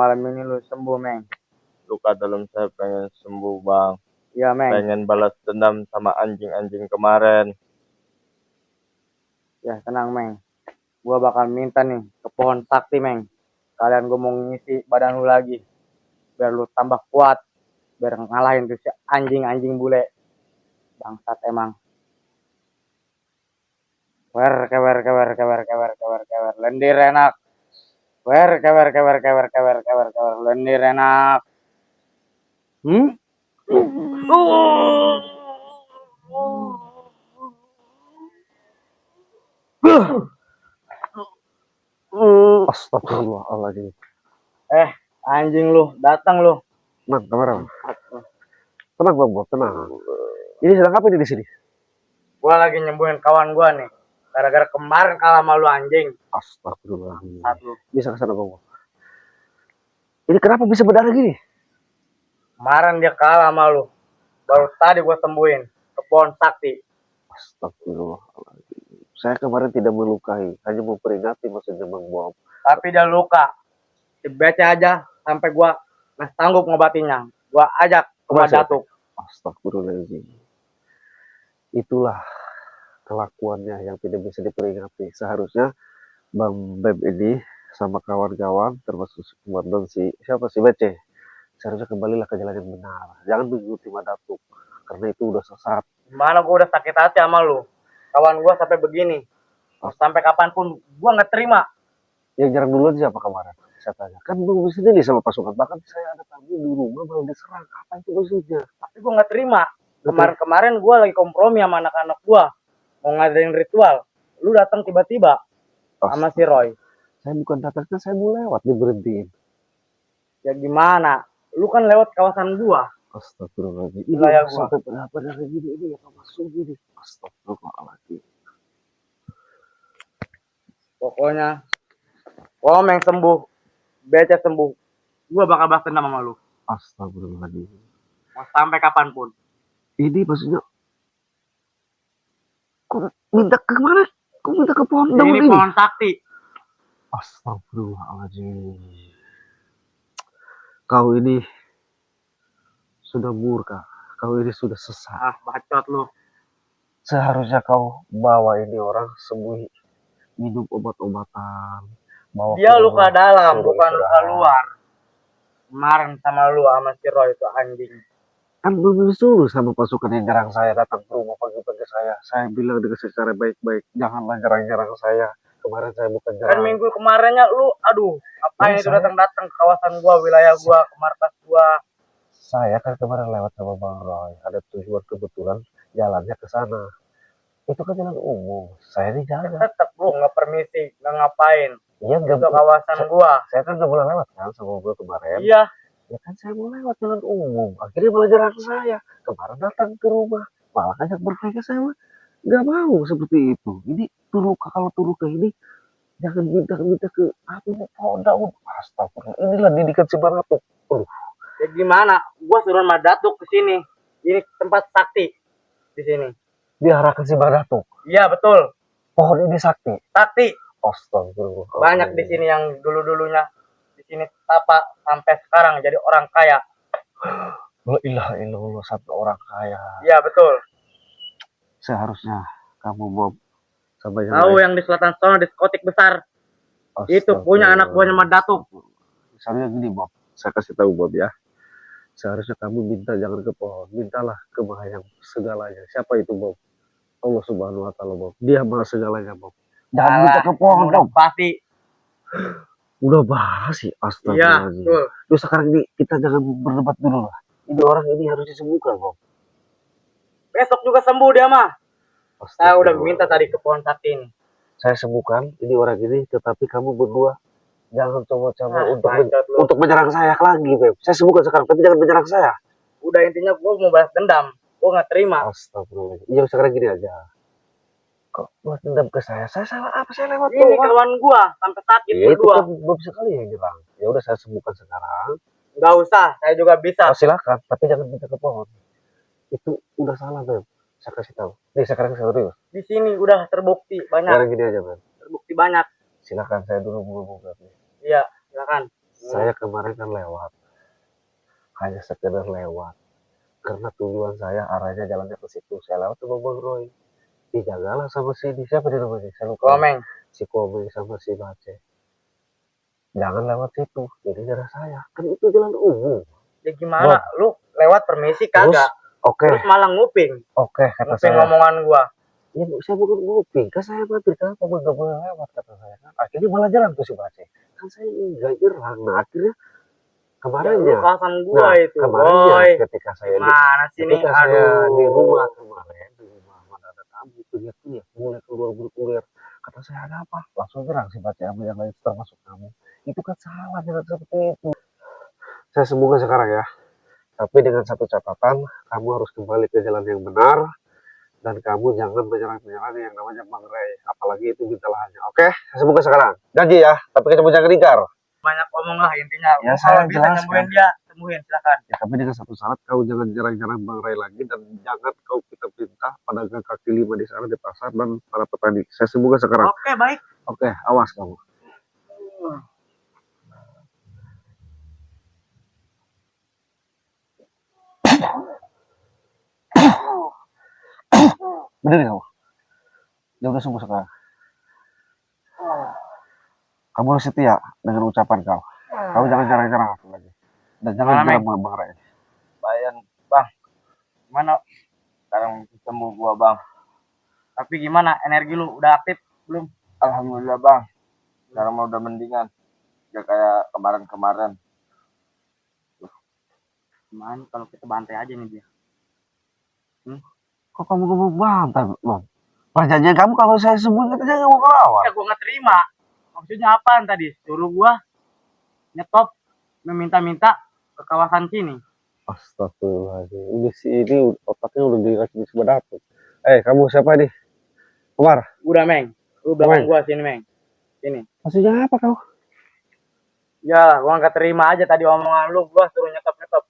malam ini lu sembuh, Meng. Luka dalam saya pengen sembuh, Bang. Iya, Meng. Pengen balas dendam sama anjing-anjing kemarin. Ya, tenang, Meng. Gua bakal minta nih ke pohon sakti, Meng. Kalian gue mau ngisi badan lu lagi. Biar lu tambah kuat. Biar ngalahin tuh si anjing-anjing bule. Bangsat emang. Wer, kewer, kewer, kewer, kewer, kewer, kewer. Lendir enak. Wer, kewer, kewer, kewer, kewer, kewer, kewer. Lendir enak. Hmm? Astagfirullahaladzim. Anjing lu, datang lu. Tenang, kamera. Tenang, Bob, tenang. Ini sedang apa ini di sini? Gua lagi nyembuhin kawan gua nih. Gara-gara kemarin kalah sama lu anjing. Astagfirullahaladzim. Satu. Bisa ke sana, Bob. Ini kenapa bisa berdarah gini? Kemarin dia kalah sama lu. Baru tadi gua sembuhin ke pohon sakti. Astagfirullahaladzim. Saya kemarin tidak melukai, hanya memperingati maksudnya Bang Bob. Tapi dia luka. Dibaca aja sampai gua nggak sanggup ngobatinnya. Gua ajak ke rumah datuk. Astagfirullahaladzim. Itulah kelakuannya yang tidak bisa diperingati. Seharusnya Bang Beb ini sama kawan-kawan termasuk dan siapa sih Bece, seharusnya kembalilah ke jalan yang benar. Jangan mengikuti Madatuk karena itu udah sesat. Gimana gua udah sakit hati sama lu. Kawan gua sampai begini. Sampai kapanpun gua nggak terima. Yang jarang duluan siapa kemarin? Saya tanya. Kan belum sendiri sama pasukan. Bahkan saya ada tamu di rumah malah diserang. Apa itu maksudnya? Tapi gua nggak terima. Kemarin-kemarin gua lagi kompromi sama anak-anak gua. Mau ngadain ritual. Lu datang tiba-tiba sama si Roy. Saya bukan datang, saya mau lewat diberhentiin. Ya gimana? Lu kan lewat kawasan gua. Astagfirullahaladzim. Ini ya gua. Sampai benar-benar gini ini ya masuk gini. Astagfirullahaladzim. Pokoknya Komeng sembuh, Beca sembuh, gua bakal balas dendam sama lu. Astagfirullahaladzim. Mau sampai kapanpun. Ini maksudnya kok minta ke mana? Kok minta ke pohon daun ini? Pohon sakti. Astagfirullahaladzim. Kau ini sudah murka. Kau ini sudah sesat. Bacot lu. Seharusnya kau bawa ini orang sembuh, minum obat-obatan. Dia luka dalam, bukan luka luar. Kemarin sama lu sama si Roy itu anjing. Kan belum disuruh sama pasukan yang nyerang saya datang ke rumah pagi-pagi saya. Saya bilang dengan secara baik-baik, janganlah nyerang-nyerang saya. Kemarin saya bukan nyerang. Kan minggu kemarinnya lu, ngapain itu datang-datang ke kawasan gua, wilayah gua, ke markas gua. Saya kan kemarin lewat sama Bang Roy, ada tujuan kebetulan jalannya ke sana. Itu kan jalan umum, saya ini jalan. Tetep lu nggak permisi, nggak ngapain. Iya, nggak. Itu kawasan gua. Saya kan nggak boleh lewat kan sama gua kemarin. Iya. Ya kan saya mau lewat jalan umum, akhirnya malah nyerang saya. Kemarin datang ke rumah, malah ngajak berpikir saya nggak mau seperti itu. Ini kalau turuka ini jangan minta ke pohon daun. Astagfirullah, inilah didikan si Baratuk. Ya gimana? Gua suruh Madatuk ke sini. Ini tempat sakti di sini. Diarahkan si Baratuk. Iya betul. Pohon ini sakti. Sakti. Astagfirullah. Banyak di sini yang dulunya di sini tapak sampai sekarang jadi orang kaya. La ilaha illallah, sampai orang kaya. Iya betul. Seharusnya kamu Bob sampai yang di selatan sana diskotik besar. Itu punya anak buahnya Madatuk. Misalnya gini Bob, saya kasih tahu Bob ya. Seharusnya kamu minta jangan ke pohon, mintalah ke Maha yang segalanya. Siapa itu Bob? Allah Subhanahu wa taala Bob. Dia Maha segalanya Bob. Jangan minta ke pohon Bob. Pasti. Udah bahas sih, astagfirullahaladzim. Iya, Terus sekarang ini kita jangan berdebat dulu lah. Ini orang ini harus disembuhkan Bob. Besok juga sembuh dia mah. Saya udah minta tadi ke pohon sakti ini. Saya sembuhkan ini orang ini, tetapi kamu berdua jangan coba-coba untuk menyerang saya lagi, Beb. Saya sembuhkan sekarang, tapi jangan menyerang saya. Udah intinya gue mau balas dendam. Gue nggak terima. Astagfirullah. Iya sekarang gini aja. Kok balas dendam ke saya? Saya salah apa? Saya lewat ini kawan gue sampai sakit berdua. Itu kan belum sekali yang nyerang. Ya udah saya sembuhkan sekarang. Nggak usah, saya juga bisa. Silakan, tapi jangan minta ke pohon. Itu udah salah, Beb. Saya kasih tahu. Nih sekarang saya serius. Di sini udah terbukti banyak. Sekarang gini aja, Beb. Terbukti banyak. Silakan saya dulu Beb. Iya, silakan. Saya kemarin kan lewat, hanya sekedar lewat. Karena tujuan saya arahnya jalannya ke situ. Saya lewat sama Bang Roy. Dijagalah sama sini. Siapa di namanya? Saya lupa. Komeng. Si Komeng sama si Bace. Jangan lewat situ. Jadi daerah saya. Kan itu jalan umum. Ya gimana? Lu lewat permisi Terus, kagak? oke, Terus malah nguping. kata Nguping saya. ngomongan gua. Ya, saya bukan nguping. Kan saya mampir. Kenapa Bang gak boleh lewat? Kata saya. Kan akhirnya malah jalan tuh si Bace. Kan saya enggak nyerang. Nah, akhirnya Ya, lu kemarinnya. kawasan gua Nah, itu, kemarinnya boy. ketika saya Gimana sih nih? ketika saya di Aduh. rumah kemarin, di rumah mana ada tamu, teriak-teriak, mulai keluar berkulir. Kata saya ada apa? Langsung nyerang si Bace sama yang lain termasuk kamu. Itu kan salah jangan seperti itu. Saya semoga sekarang ya. Tapi dengan satu catatan, kamu harus kembali ke jalan yang benar dan kamu jangan menyerang-menyerang yang namanya Bang Ray. Apalagi itu minta lahannya. Oke? Saya semoga sekarang. Janji ya, tapi kamu jangan ingkar. Banyak omong lah intinya. Ya, Lu saya kalau bisa jelaskan. nyembuhin dia, sembuhin silakan. Ya, tapi dengan satu syarat kau jangan jarang-jarang Bang Ray lagi dan jangan kau kita perintah pedagang kaki lima di sana di pasar dan para petani. Saya semoga sekarang. Oke, baik. Oke, awas kamu. Bener kamu? Dia udah sembuh sekarang. Kamu harus setia dengan ucapan kau. Kau jangan jarang-jarang aku lagi. Dan jangan Mana, bilang Bang Ray. Bayan, Bang. Gimana? Sekarang sembuh gua, Bang. Tapi gimana? Energi lu udah aktif belum? Alhamdulillah, Bang. Sekarang mah udah mendingan. Gak kayak kemarin-kemarin. Gimana kalau kita bantai aja nih dia? Kok kamu ngomong bantai, Bang? Perjanjian kamu kalau saya sembuh kita jangan mau ngelawan. Ya gua nggak terima. Maksudnya apaan tadi? Suruh gua nyetop meminta-minta ke kawasan sini. Astagfirullahaladzim. Ini otaknya udah dikasih semua dapet. Kamu siapa nih? Umar. Udah, Meng. Lu belakang gua sini, Meng. Sini. Maksudnya apa kau? Ya, gua nggak terima aja tadi omongan lu. Gua suruh nyetop-nyetop.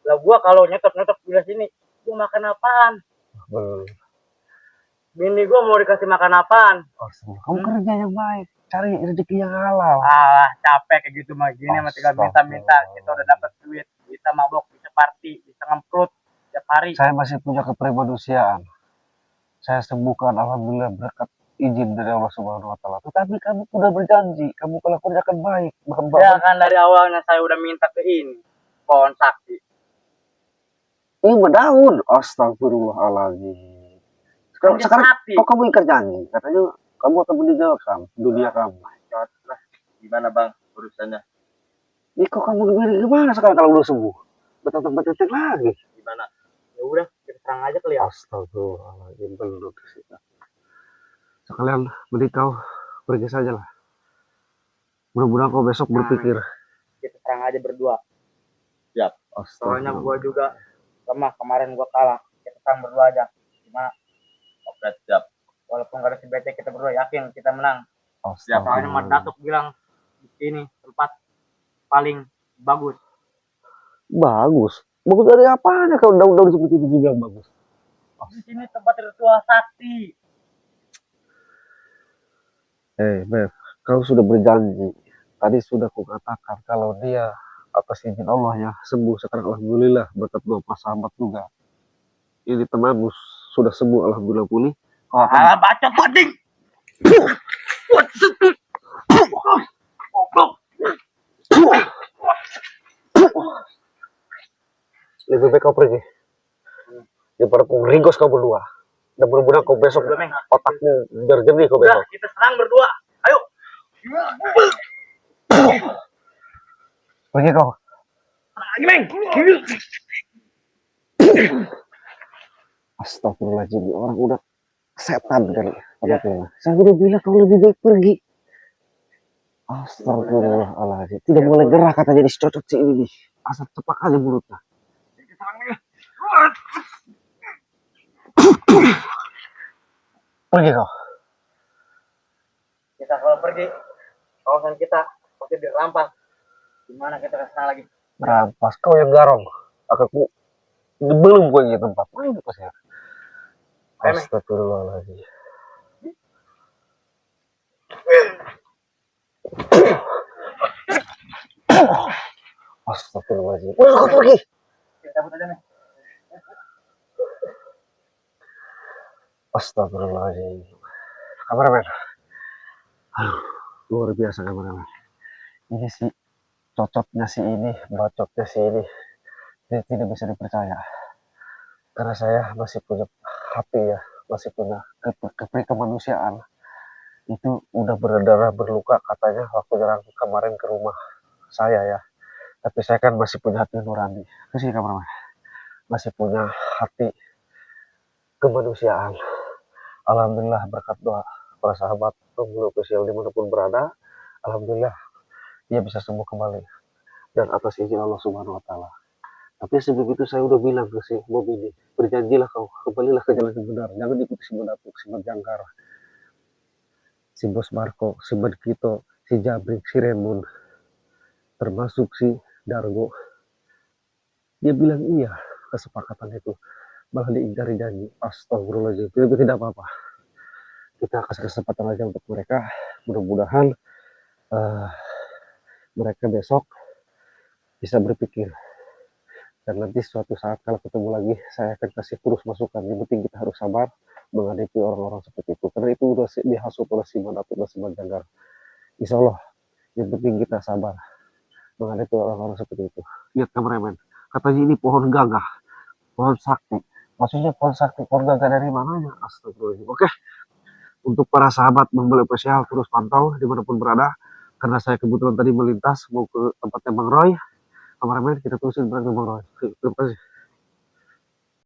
Lah gua kalau nyetop-nyetop di sini, gua makan apaan? Belum. Bini gua mau dikasih makan apaan? Kamu kerja yang baik. Cari rezeki yang halal. Alah, capek kayak gitu mah. Gini mah tinggal minta-minta. Kita udah dapat duit. Bisa mabok, bisa party, bisa ngemprut tiap hari. Saya masih punya kepribadian. Saya sembuhkan alhamdulillah berkat izin dari Allah Subhanahu wa taala. Tetapi kamu sudah berjanji, kamu kalau kerjakan baik. Ya kan dari awalnya saya udah minta ke ini. Pohon sakti. Ini mendaun. Astagfirullahaladzim. Sekarang kok kamu ingkar janji? Katanya kamu akan meninggalkan dunia kamu. Gimana, Bang, urusannya? Ini kok kamu gimana sekarang kalau udah sembuh? Betul-betul lagi. Gimana? Ya udah, kita serang aja kali ya. Astagfirullahaladzim, belum sih. Sekalian mending kau pergi saja lah. Mudah-mudahan kau besok berpikir. Kita serang aja berdua. Siap. Soalnya gua juga lemah, kemarin gua kalah. Kita serang berdua aja. Gimana? Oke, siap. Walaupun gak ada si BT, kita berdua yakin kita menang. Siap. Soalnya Mat Datuk bilang ini tempat paling bagus. Bagus dari apanya kalau daun-daun seperti itu juga bagus? Di sini tempat ritual sakti. Beb, kau sudah berjanji. Tadi sudah kukatakan kalau dia atas izin Allah ya sembuh sekarang alhamdulillah berkat doa sahabat juga. Ini temanmu sudah sembuh alhamdulillah pulih. Alah, bacot bading. Lebih baik kau pergi daripada ringgos kau berdua. Dan mudah-mudahan kau besok otakmu biar jernih kau besok. Kita serang berdua. Ayo. Pergi kau. Lagi, Meng. Astagfirullahaladzim, orang udah setan kali. Saya udah bilang kau lebih baik pergi. Astagfirullahaladzim, tidak boleh gerak katanya di cocok si ini nih. Asal cepak aja mulutnya. Pergi kau. Kita kalau pergi, kawasan kita pasti dirampas. Gimana kita kesana lagi? Rampas kau yang garong. Aku belum punya tempat. Mana pas ya? Astagfirullahaladzim. Astagfirullahaladzim. Udah kau pergi. Cabut aja nih. Astagfirullahaladzim. Kameramen. Aduh, luar biasa kameramen. Ini sih cocoknya si ini, bacotnya si ini. Dia tidak bisa dipercaya. Karena saya masih punya hati ya, masih punya kemanusiaan. Itu udah berdarah berluka katanya waktu nyerang kemarin ke rumah saya ya. Tapi saya kan masih punya hati nurani. Kesini kameramen. Masih punya hati kemanusiaan. Alhamdulillah berkat doa para sahabat pembunuh official dimanapun berada, alhamdulillah dia bisa sembuh kembali dan atas izin Allah Subhanahu Wa Taala. Tapi sebegitu saya udah bilang ke si Bob ini, berjanjilah kau kembalilah ke jalan yang benar, jangan ikuti si Mendatuk, si Menjangkar, si Bos Marco, si Medkito, si Jabrik, si Raymond, termasuk si Dargo. Dia bilang iya kesepakatan itu, malah diingkari janji. Astagfirullahaladzim, tapi tidak apa-apa. Kita kasih kesempatan aja untuk mereka. Mudah-mudahan mereka besok bisa berpikir. Dan nanti suatu saat kalau ketemu lagi, saya akan kasih terus masukan. Yang penting kita harus sabar menghadapi orang-orang seperti itu. Karena itu udah dihasut oleh si Manapun dan si Manjanggar. Insya Allah, yang penting kita sabar menghadapi orang-orang seperti itu. Lihat kameramen, katanya ini pohon gagah, pohon sakti. Maksudnya pohon sakti, pohon gagah dari mananya? Astagfirullahaladzim. Oke. Untuk para sahabat membeli spesial terus pantau dimanapun berada, karena saya kebetulan tadi melintas mau ke tempatnya Bang Roy. Kameramen kita terusin berangkat Bang Roy. Terima kasih.